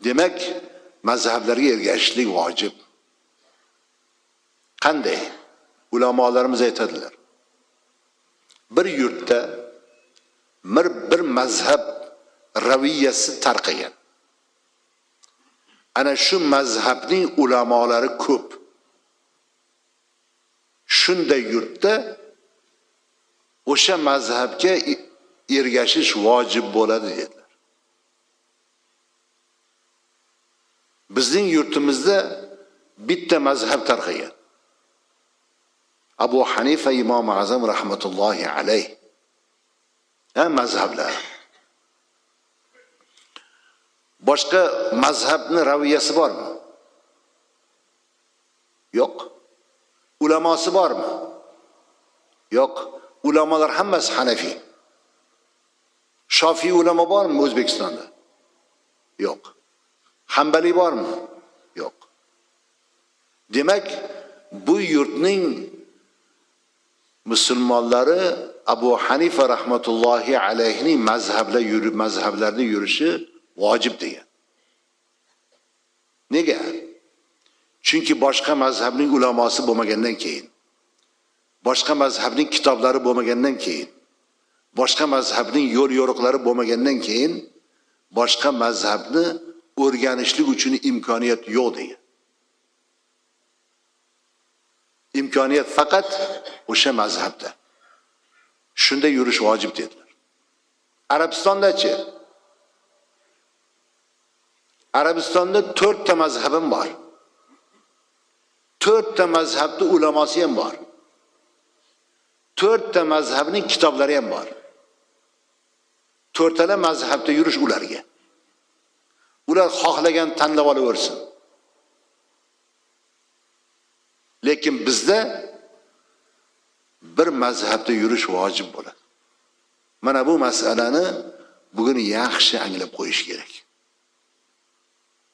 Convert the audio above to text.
Demak, mazhablarga ergashishlik vojib. Qanday? Ulamolarimiz aytadilar. Bir yurtda bir mazhab raviyasi tarqagan. Ana shu mazhabning ulamolari ko'p. Shunday yurtda o'sha mazhabga ergashish vojib bo'ladi dedilar. Bizning yurtimizda bitta mazhab tarqagan. Abu Hanifa Imom Azam rahmatullohi alayh. Mazhablar. Boshqa mazhabni raviyasi bormi? Yo'q. Ulamosi bormi? Yo'q. Ulamolar hammasi Hanafiy. Shofiy ulamo bormi O'zbekistonda? Yo'q. Hanbali bormi? Yo'q. Demak, bu yurtning musulmonlari Abu Hanifa rahmatullohi alayhining mazhablarida yurishi vojib degan. Nega? Chunki boshqa mazhabning ulamosi bo'lmagandan keyin, boshqa mazhabning kitoblari bo'lmagandan keyin, boshqa mazhabning yo'l yo'riqlari bo'lmagandan keyin boshqa mazhabni o'rganishlik uchun imkoniyat yo'q degan. İmkoniyat faqat o'sha mazhabda. Shunda yurish vojib dedilar. Arabistonda-chi? Arabistonda 4 ta mazhabim bor. 4 ta mazhabning ulamosi ham bor. 4 ta mazhabning kitoblari ham bor. 4 tala mazhabda yurish ularga. Ular xohlagan tanlab olaversin. Lekin bizda bir mazhabda yurish vojib bo'ladi. Mana bu masalani bugun yaxshi anglab qo'yish kerak.